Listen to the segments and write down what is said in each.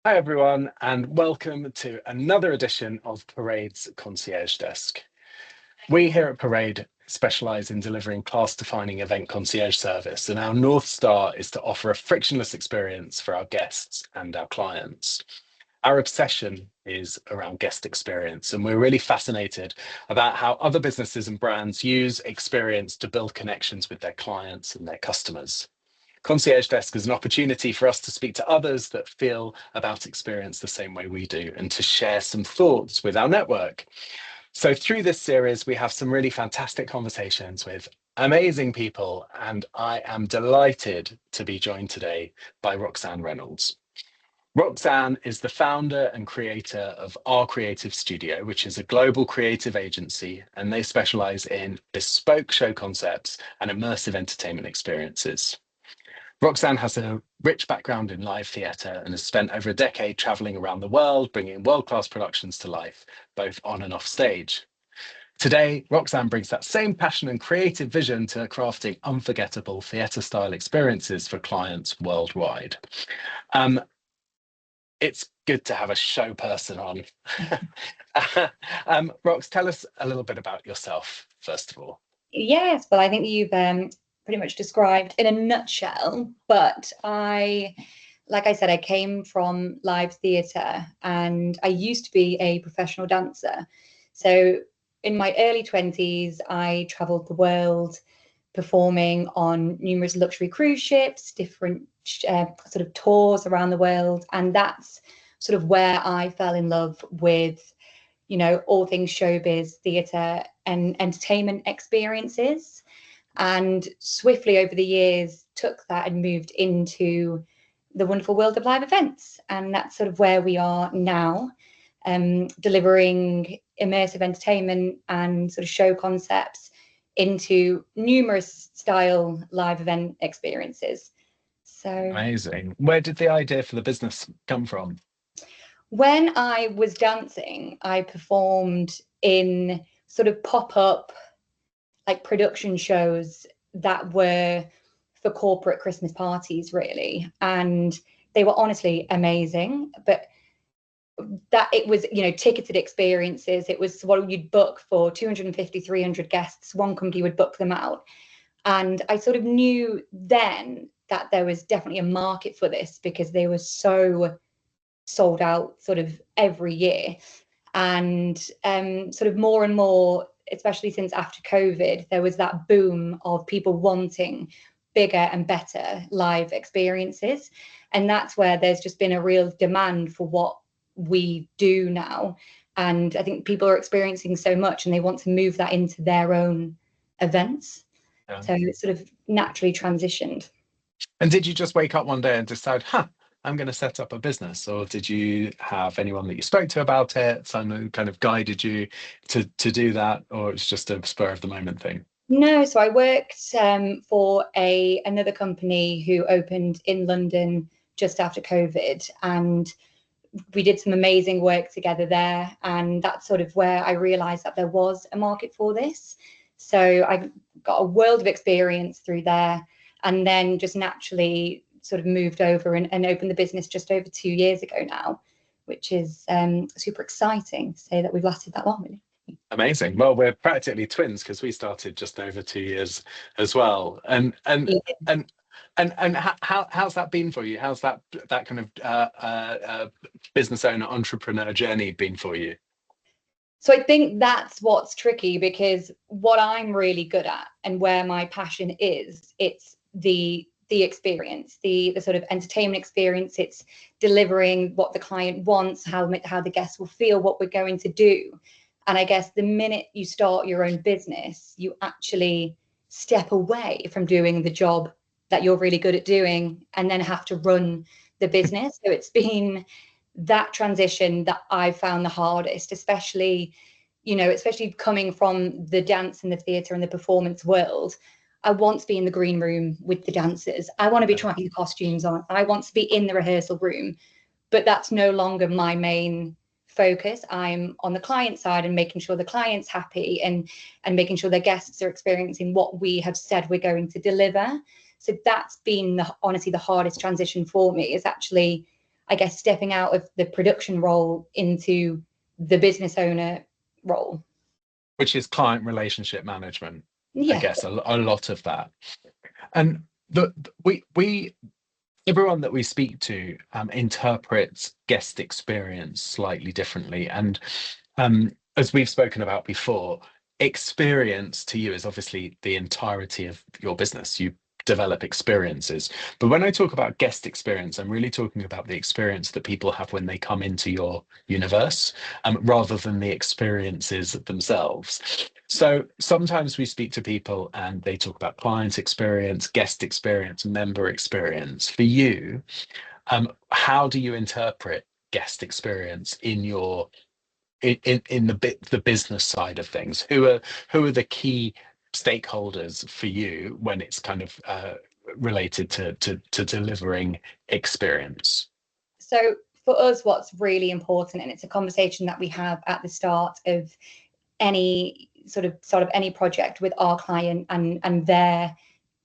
Hi, everyone, and welcome to another edition of Parade's Concierge Desk. We here at Parade specialise in delivering class-defining event concierge service, and our North Star is to offer a frictionless experience for our guests and our clients. Our obsession is around guest experience, and we're really fascinated about how other businesses and brands use experience to build connections with their clients and their customers. Concierge Desk is an opportunity for us to speak to others that feel about experience the same way we do and to share some thoughts with our network. So, through this series, we have some really fantastic conversations with amazing people, and I am delighted to be joined today by Roxanne Reynolds. Roxanne is the founder and creator of Our Creative Studio, which is a global creative agency, and they specialize in bespoke show concepts and immersive entertainment experiences. Roxanne has a rich background in live theatre and has spent over a decade travelling around the world, bringing world-class productions to life, both on and off stage. Today, Roxanne brings that same passion and creative vision to crafting unforgettable theatre-style experiences for clients worldwide. Um, it's good to have a show person on. Rox, tell us a little bit about yourself, first of all. Yes, well, I think you've pretty much described in a nutshell. But like I said, I came from live theatre and I used to be a professional dancer. So in my early 20s, I travelled the world performing on numerous luxury cruise ships, different sort of tours around the world. And that's sort of where I fell in love with, all things showbiz, theatre and entertainment experiences. And swiftly over the years took that and moved into the wonderful world of live events. And that's sort of where we are now, delivering immersive entertainment and sort of show concepts into numerous style live event experiences. So Amazing. Where did the idea for the business come from? when I was dancing, I performed in sort of pop-up like production shows that were for corporate Christmas parties, really. And they were honestly amazing. But that it was, ticketed experiences. It was what you'd book for 250, 300 guests. One company would book them out. And I sort of knew then that there was definitely a market for this because they were so sold out sort of every year. And sort of more and more, especially since after COVID, there was that boom of people wanting bigger and better live experiences. And that's where there's just been a real demand for what we do now. And I think people are experiencing so much and they want to move that into their own events. Yeah. So it's sort of naturally transitioned. And did you just wake up one day and decide, I'm going to set up a business? Or did you have anyone that you spoke to about it? Someone who kind of guided you to do that? Or it's just a spur of the moment thing? No, so I worked for another company who opened in London just after COVID, and we did some amazing work together there. And that's sort of where I realized that there was a market for this. So I got a world of experience through there, and then just naturally sort of moved over and opened the business just over 2 years ago now, which is super exciting to say that we've lasted that long, really. Amazing. Well, we're practically twins because we started just over 2 years as well. And how's that been for you? How's that kind of business owner entrepreneur journey been for you? So I think that's what's tricky, because what I'm really good at and where my passion is, it's the experience, the sort of entertainment experience. It's delivering what the client wants, how the guests will feel, what we're going to do. And I guess the minute you start your own business, you actually step away from doing the job that you're really good at doing and then have to run the business. So it's been that transition that I found the hardest, especially coming from the dance and the theatre and the performance world. I want to be in the green room with the dancers. I want to be trying the costumes on. I want to be in the rehearsal room, but that's no longer my main focus. I'm on the client side and making sure the client's happy and making sure their guests are experiencing what we have said we're going to deliver. So that's been honestly the hardest transition for me, is actually I guess, stepping out of the production role into the business owner role. Which is client relationship management, I Yeah. guess, a lot of that. And we everyone that we speak to interprets guest experience slightly differently. And as we've spoken about before, experience to you is obviously the entirety of your business. You develop experiences. But when I talk about guest experience, I'm really talking about the experience that people have when they come into your universe, rather than the experiences themselves. So sometimes we speak to people and they talk about client experience, guest experience, member experience. For you, how do you interpret guest experience in your in the business side of things? Who are the key stakeholders for you when it's kind of related to delivering experience? So for us, what's really important, and it's a conversation that we have at the start of any sort of any project with our client and their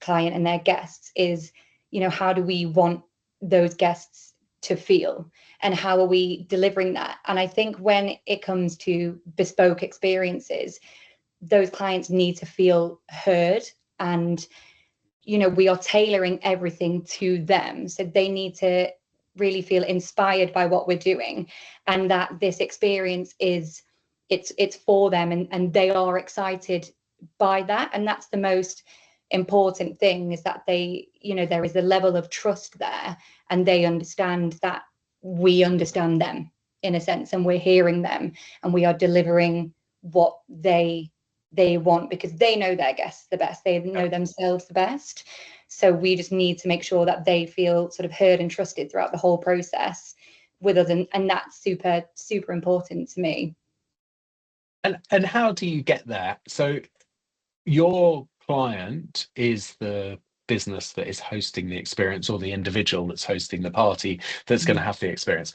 client and their guests, is, you know, how do we want those guests to feel, and how are we delivering that? And I think when it comes to bespoke experiences, those clients need to feel heard, and, you know, we are tailoring everything to them, so they need to really feel inspired by what we're doing, and that this experience is, it's for them, and they are excited by that. And that's the most important thing, is that they, you know, there is a level of trust there, and they understand that we understand them in a sense, and we're hearing them, and we are delivering what they want, because they know their guests the best, they know themselves the best. So we just need to make sure that they feel sort of heard and trusted throughout the whole process with us, and that's super important to me. And how do you get there? So your client is the business that is hosting the experience, or the individual that's hosting the party that's going to have the experience.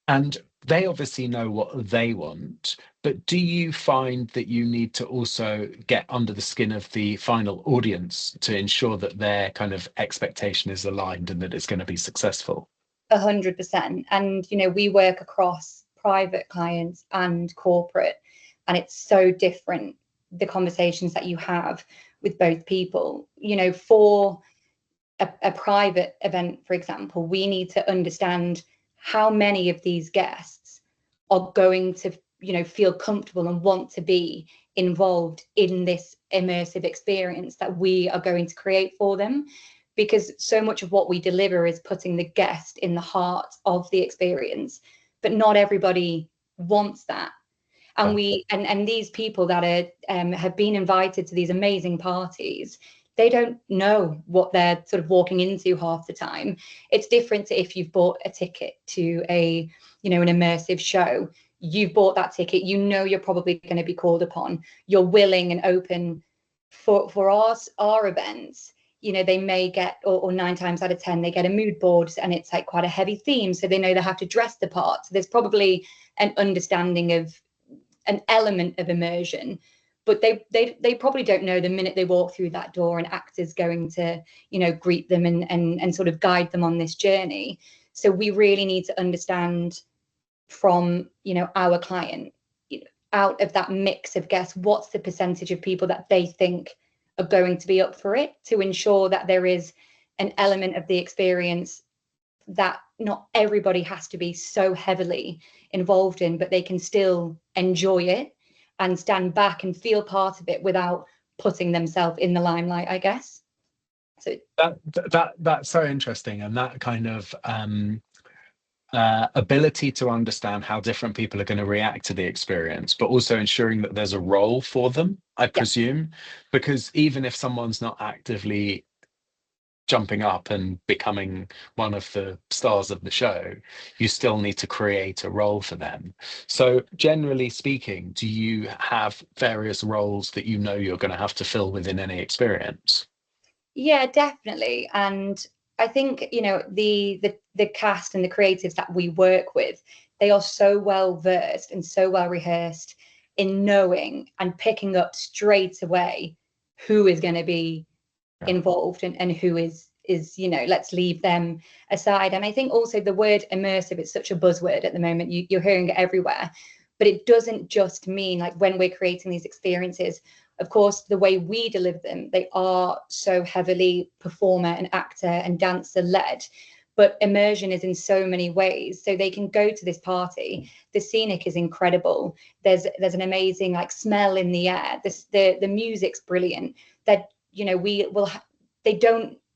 And they obviously know what they want, but do you find that you need to also get under the skin of the final audience to ensure that their kind of expectation is aligned and that it's going to be successful? 100%. And, you know, we work across private clients and corporate, and it's so different, the conversations that you have with both people. You know, for a private event, for example, we need to understand how many of these guests are going to, you know, feel comfortable and want to be involved in this immersive experience that we are going to create for them. Because so much of what we deliver is putting the guest in the heart of the experience, but not everybody wants that. And we and these people that are have been invited to these amazing parties, they don't know what they're sort of walking into half the time. It's different to if you've bought a ticket to a, you know, an immersive show. You've bought that ticket, you know you're probably going to be called upon. You're willing and open. For our events, you know, they may get, or 9 times out of 10, they get a mood board, and it's like quite a heavy theme, so they know they have to dress the part. So there's probably an understanding of an element of immersion, but they probably don't know the minute they walk through that door an actor's going to, you know, greet them and sort of guide them on this journey. So we really need to understand from, you know, our client, you know, out of that mix of guests, what's the percentage of people that they think are going to be up for it, to ensure that there is an element of the experience that not everybody has to be so heavily involved in, but they can still enjoy it and stand back and feel part of it without putting themselves in the limelight, I guess. So that's so interesting, and that kind of ability to understand how different people are going to react to the experience, but also ensuring that there's a role for them, I presume, because even if someone's not actively jumping up and becoming one of the stars of the show, you still need to create a role for them. So generally speaking, do you have various roles that you know you're going to have to fill within any experience? yeah, definitely. And I think, you know, the cast and the creatives that we work with, they are so well versed and so well rehearsed in knowing and picking up straight away who is going to be involved and who is let's leave them aside. And I think also the word immersive is such a buzzword at the moment. You're hearing it everywhere, but it doesn't just mean like when we're creating these experiences. Of course, the way we deliver them, they are so heavily performer and actor and dancer led, but immersion is in so many ways. So they can go to this party, the scenic is incredible, there's an amazing like smell in the air, the music's brilliant, that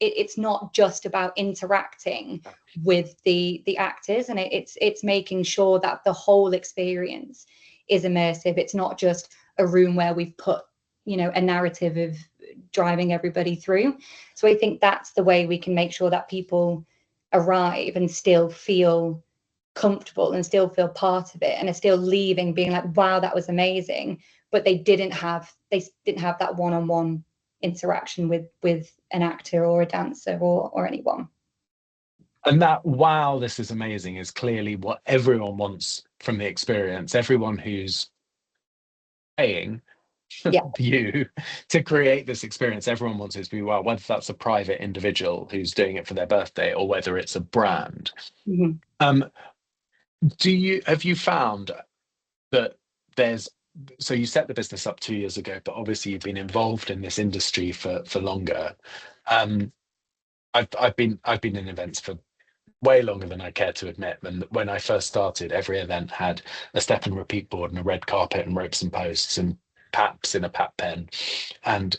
it's not just about interacting with the actors, and it's making sure that the whole experience is immersive. It's not just a room where we've put a narrative of driving everybody through. So I think that's the way we can make sure that people arrive and still feel comfortable and still feel part of it and are still leaving being like, wow, that was amazing, but they didn't have that one-on-one interaction with an actor or a dancer or anyone. And that, wow, this is amazing, is clearly what everyone wants from the experience. Everyone who's paying you to create this experience, everyone wants it to be well, whether that's a private individual who's doing it for their birthday or whether it's a brand. Mm-hmm. Have you found that so you set the business up 2 years ago, but obviously you've been involved in this industry for longer. I've been in events for way longer than I care to admit. And when I first started, every event had a step and repeat board and a red carpet and ropes and posts and paps in a pap pen and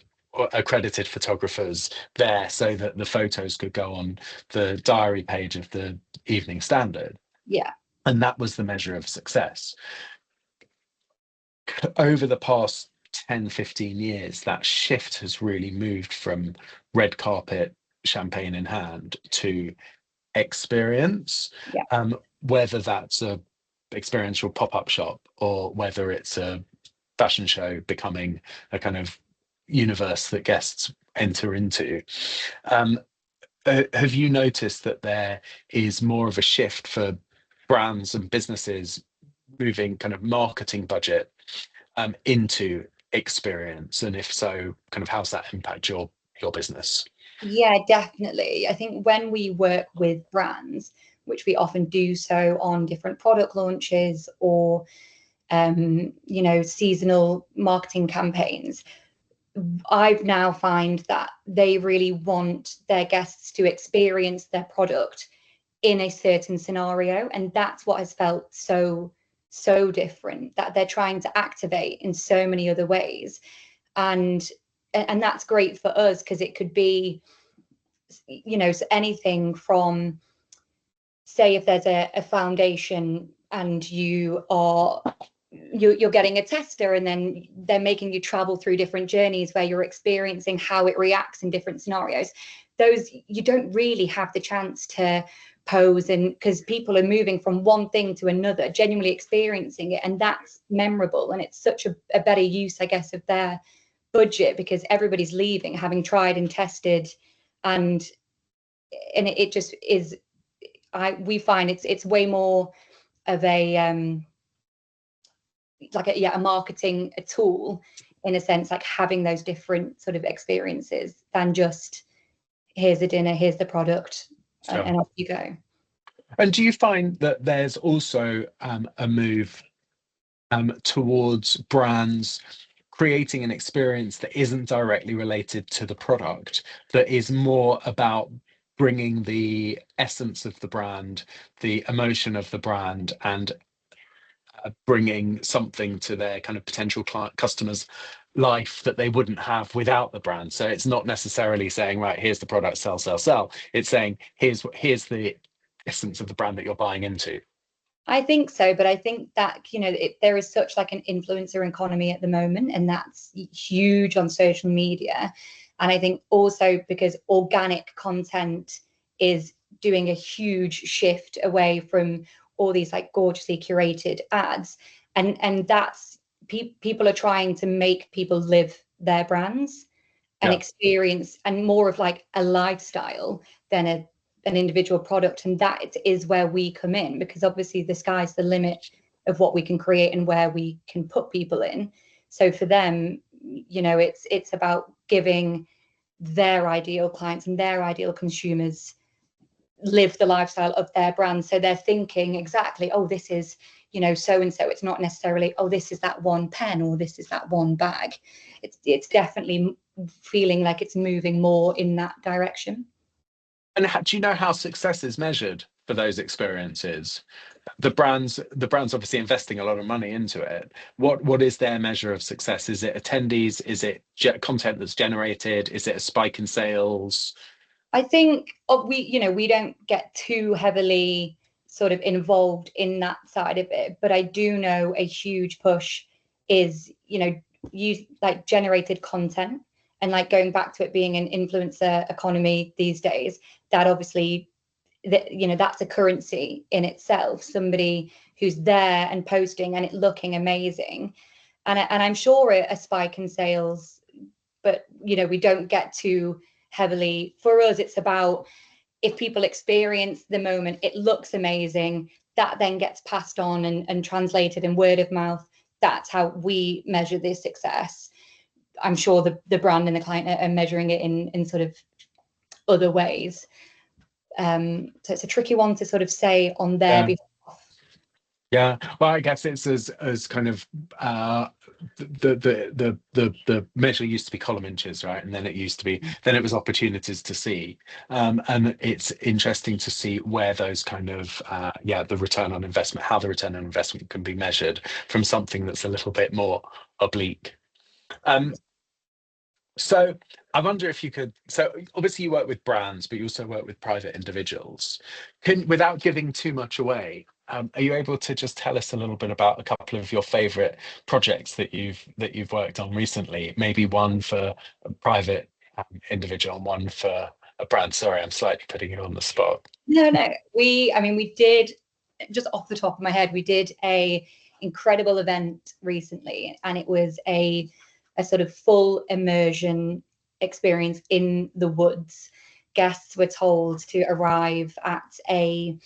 accredited photographers there so that the photos could go on the diary page of the Evening Standard. Yeah. And that was the measure of success. Over the past 10, 15 years, that shift has really moved from red carpet, champagne in hand, to experience, whether that's a experiential pop-up shop or whether it's a fashion show becoming a kind of universe that guests enter into. Have you noticed that there is more of a shift for brands and businesses moving kind of marketing budget into experience? And if so, kind of how's that impact your business? Yeah, definitely. I think when we work with brands, which we often do so on different product launches or seasonal marketing campaigns, I've now find that they really want their guests to experience their product in a certain scenario, and that's what has felt so different, that they're trying to activate in so many other ways. And that's great for us because it could be anything from, say, if there's a foundation and you're getting a tester and then they're making you travel through different journeys where you're experiencing how it reacts in different scenarios. Those you don't really have the chance to pose, and because people are moving from one thing to another, genuinely experiencing it, and that's memorable, and it's such a better use, I guess, of their budget because everybody's leaving having tried and tested, and it just is. We find it's way more of a marketing tool in a sense, like having those different sort of experiences than just here's a dinner, here's the product, Sure. and off you go. And do you find that there's also a move towards brands creating an experience that isn't directly related to the product, that is more about bringing the essence of the brand, the emotion of the brand, and bringing something to their kind of potential customers' life that they wouldn't have without the brand? So it's not necessarily saying, right, here's the product, sell, sell, sell. It's saying, here's the essence of the brand that you're buying into. I think so, but I think that there is such like an influencer economy at the moment, and that's huge on social media. And I think also because organic content is doing a huge shift away from all these like gorgeously curated ads, and that's people are trying to make people live their brands and experience, and more of like a lifestyle than an individual product. And that is where we come in, because obviously the sky's the limit of what we can create and where we can put people in. So for them, it's about giving their ideal clients and their ideal consumers live the lifestyle of their brand. So they're thinking exactly, oh, this is, you know, so and so. It's not necessarily, oh, this is that one pen or this is that one bag. It's definitely feeling like it's moving more in that direction. And do you know how success is measured for those experiences? The brands obviously investing a lot of money into it. What is their measure of success? Is it attendees? Is it content that's generated? Is it a spike in sales? I think we don't get too heavily sort of involved in that side of it, but I do know a huge push is, use like generated content, and like going back to it being an influencer economy these days, that obviously that's a currency in itself. Somebody who's there and posting and it looking amazing, and I'm sure a spike in sales, but we don't get too heavily. For us, it's about, if people experience the moment, it looks amazing, that then gets passed on and translated in word of mouth. That's how we measure this success. I'm sure the brand and the client are measuring it in sort of other ways. So it's a tricky one to sort of say on their behalf. Yeah, well, I guess it's as kind of the measure used to be column inches, right? And then it was opportunities to see, and it's interesting to see where those kind of the return on investment, how the return on investment can be measured from something that's a little bit more oblique. So I wonder if you could, so obviously you work with brands, but you also work with private individuals. Without giving too much away, are you able to just tell us a little bit about a couple of your favorite projects that you've worked on recently? Maybe one for a private individual and one for a brand. Sorry, I'm slightly putting you on the spot. No. We did, just off the top of my head, we did a incredible event recently, and it was a sort of full immersion experience in the woods. Guests were told to arrive at a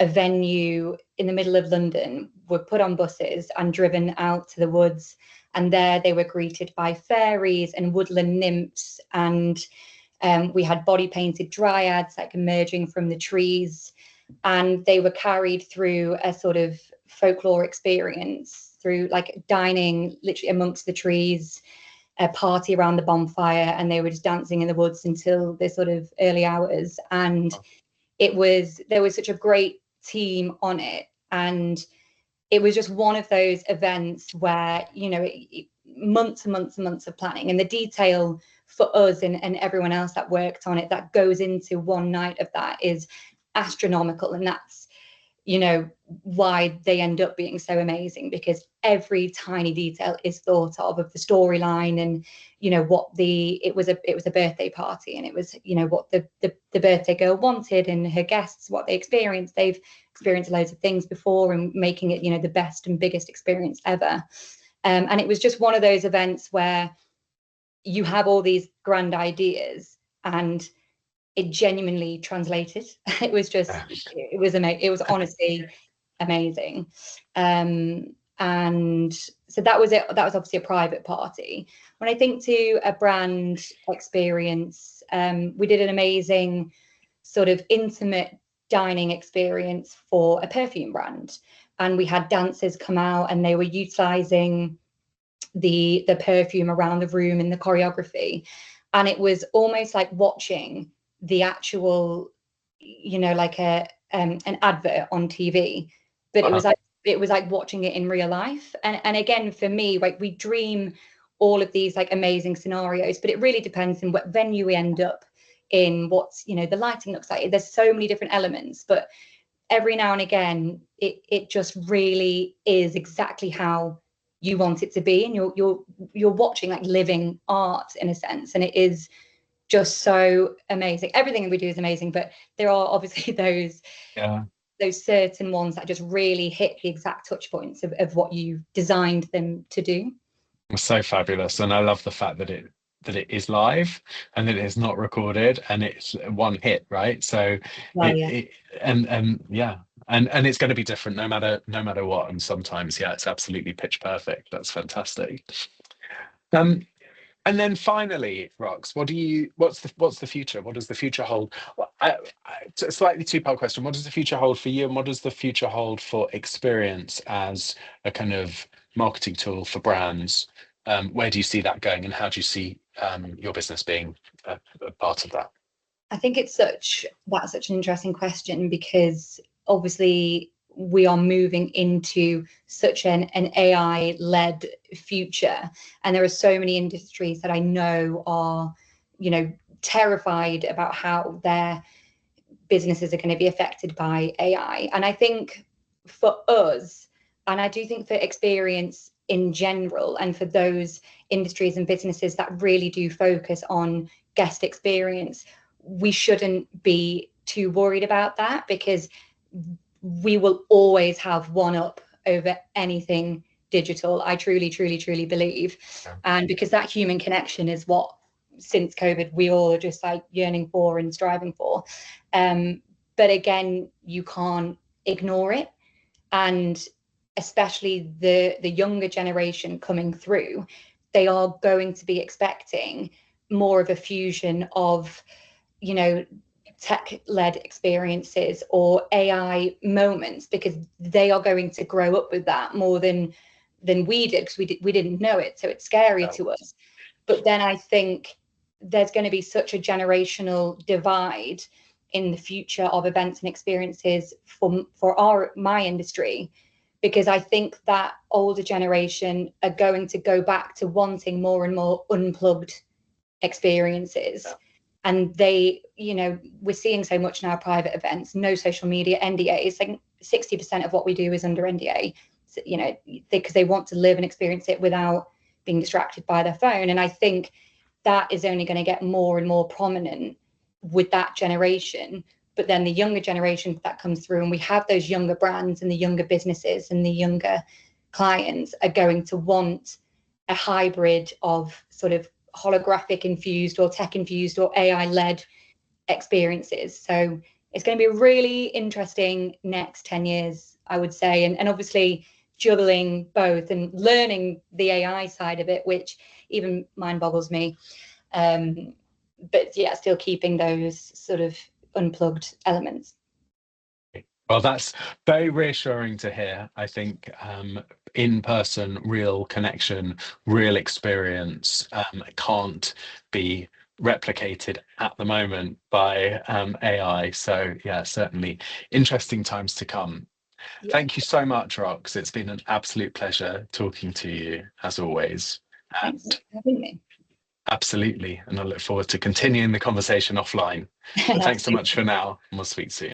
venue in the middle of London, were put on buses and driven out to the woods, and there they were greeted by fairies and woodland nymphs, and we had body painted dryads like emerging from the trees, and they were carried through a sort of folklore experience, through like dining literally amongst the trees, a party around the bonfire, and they were just dancing in the woods until the sort of early hours. And there was such a great team on it, and it was just one of those events where months and months and months of planning, and the detail for us and everyone else that worked on it that goes into one night of that is astronomical. And that's why they end up being so amazing, because every tiny detail is thought of the storyline, and it was a birthday party, and it was what the birthday girl wanted and her guests, what they experienced. They've experienced loads of things before, and making it the best and biggest experience ever. And it was just one of those events where you have all these grand ideas and it genuinely translated. It was just, it was amazing. It was honestly amazing. And so that was it. That was obviously a private party. When I think to a brand experience, we did an amazing sort of intimate dining experience for a perfume brand. And we had dancers come out and they were utilizing the perfume around the room in the choreography. And it was almost like watching the actual, like an advert on TV, but it was like watching it in real life. And again, for me, like, we dream all of these like amazing scenarios, but it really depends on what venue we end up in, what's the lighting looks like. There's so many different elements, but every now and again, it just really is exactly how you want it to be, and you're watching like living art in a sense, and it is just so amazing. Everything we do is amazing, but there are obviously those certain ones that just really hit the exact touch points of what you designed them to do. It's so fabulous, and I love the fact that it is live and that it is not recorded, and it's one hit, right? So and it's going to be different no matter what, and sometimes it's absolutely pitch perfect. That's fantastic. And then finally, Rox, what's the future? What does the future hold? Well, it's a slightly two-part question. What does the future hold for you, and what does the future hold for experience as a kind of marketing tool for brands? Where do you see that going, and how do you see your business being a part of that? I think that's such an interesting question, because obviously we are moving into such an AI-led future, and there are so many industries that I know are, terrified about how their businesses are going to be affected by AI. And I think for us, and I do think for experience in general, and for those industries and businesses that really do focus on guest experience, we shouldn't be too worried about that, because we will always have one up over anything digital. I truly, truly, truly believe. And because that human connection is what, since COVID, we all are just like yearning for and striving for. But again, you can't ignore it. And especially the younger generation coming through, they are going to be expecting more of a fusion of, tech-led experiences or AI moments, because they are going to grow up with that more than we did, because we didn't know it, so it's scary to us. But then I think there's going to be such a generational divide in the future of events and experiences for my industry, because I think that older generation are going to go back to wanting more and more unplugged experiences. And we're seeing so much in our private events, no social media, NDAs. Like 60% of what we do is under NDA, because they want to live and experience it without being distracted by their phone. And I think that is only going to get more and more prominent with that generation. But then the younger generation that comes through, and we have those younger brands and the younger businesses and the younger clients, are going to want a hybrid of sort of holographic infused or tech infused or AI-led experiences. So it's going to be a really interesting next 10 years, I would say. And obviously juggling both and learning the AI side of it, which even mind boggles me. But yeah, still keeping those sort of unplugged elements. Well, that's very reassuring to hear. I think in-person, real connection, real experience can't be replicated at the moment by AI. So yeah, certainly interesting times to come. Yeah. Thank you so much, Rox. It's been an absolute pleasure talking to you, as always. Thanks for having me. Absolutely. And I look forward to continuing the conversation offline. But thanks so much for now, and we'll speak soon.